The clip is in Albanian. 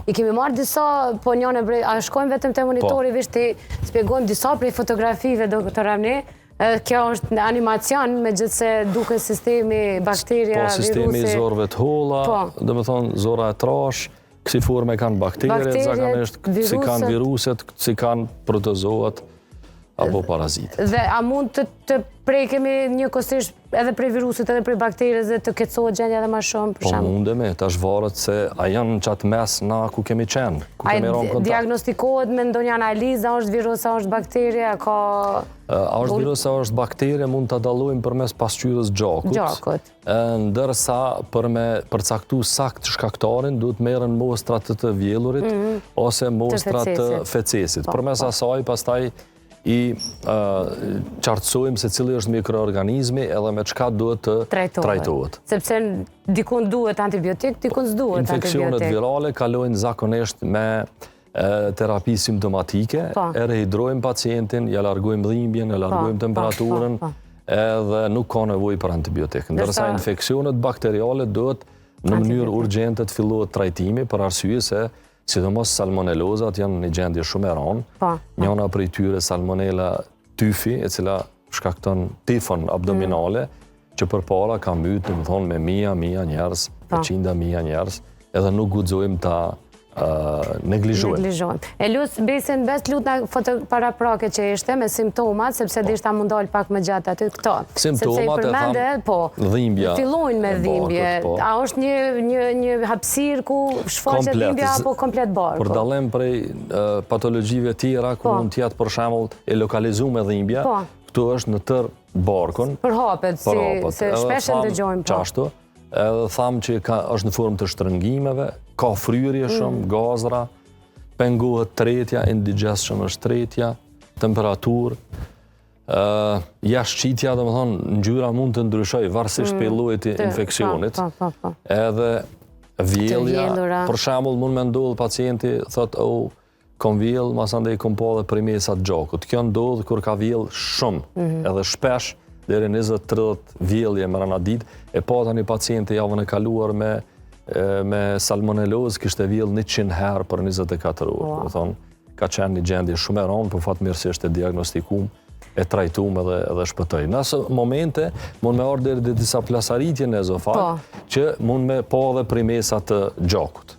I kemi marrë disa, po njëne, a shkojmë vetëm te monitori, vish të spjegojmë disa prej fotografive, doktor Ramni. Kjo është animacion, me gjithë se duke sistemi bakteria, virusi. Po, sistemi i zorëve të holla, dhe me thonë zora e trash, kësi forme kanë bakteriet, zakonisht, si kanë viruset, si kanë protozoat, apo parazitet. Dhe a mund të prekemi njëkohësisht edhe prej virusit, edhe prej bakterjes dhe të kecohet gjendja edhe ma shumë, për shembull? Po mundemi, tash varet se a janë në qatë mes na ku kemi qenë, ku kemi rënë kontakt. A diagnostikohet me ndonjë analizë, a është virus, a është bakteria, ka... A është virus, a është bakteria, mund të dalojmë përmes pasqyrës gjakut. Ndërsa për me përcaktu sakt shkaktarin, duhet merren mostrat të vjellurit ose mostrat të fecesit. Përmes asaj, pastaj i qartësojmë se cili është mikroorganizmi edhe me çka duhet të trajtohet. Sepse dikun duhet antibiotik, dikun s'duhet antibiotik. Infeksionet virale kalojnë zakonisht me terapi simptomatike, e rehidrojmë pacientin, ja largojmë dhimbjen, ja largojmë temperaturën, edhe nuk ka nevojë për antibiotik. Ndërsa infeksionet bakteriale duhet në mënyrë urgjente të fillohet trajtimi, për arsye se sidomos salmonellozat janë një gjendje shumë e rëndë. Njëna prej tyre salmonella tyfi, e cila shkakton tifon abdominale, që përpara ka mbytur, më thonë, me mija njerëz, me qinda mija njerëz, edhe nuk guxojmë ta neglizhojmë. E lusë besin best lut në fotoparaprakje që ishte me simptomat, sepse dhe ishta mundal pak më gjatë aty këto. Simptomat e thamë dhimbja. Fillojnë me dhimbje. A është një hapësirë ku shfaqet dhimbja apo komplet barë? Për dallim prej patologjive tjera, ku mund t'jetë për shembull e lokalizuar me dhimbja, këtu është në tër barkun. Për hapet, se shpesh e ndëgjojmë. Qashtu, edhe thamë që është në formë të shtrëngimeve, ka fryrje shumë, gazra, pengohet tretja, indigestion është tretja, temperaturë, jashtëqitja, dhe më thonë, ngjyra mund të ndryshoj, varësisht për llojit të infeksionit, edhe vjellja, për shembull, mund me ndodhë pacienti, thotë, kom vjell, masandej kom pa dhe primesat gjakut. Kjo ndodhë kur ka vjell shumë, edhe shpesh, deri 20-30 vjellje më rana ditë, e pata një pacienti javën e kaluar me salmonellozë, kishte vjell 100 herë për 24 orë. Thonë, ka qenë një gjendje shumë e rëndë, por fatmirësisht e diagnostikuam, e trajtuam edhe shpëtoi. Në asë momente mund me ardhur deri disa plasaritje në ezofag, që mund me pa edhe primesa të gjakut.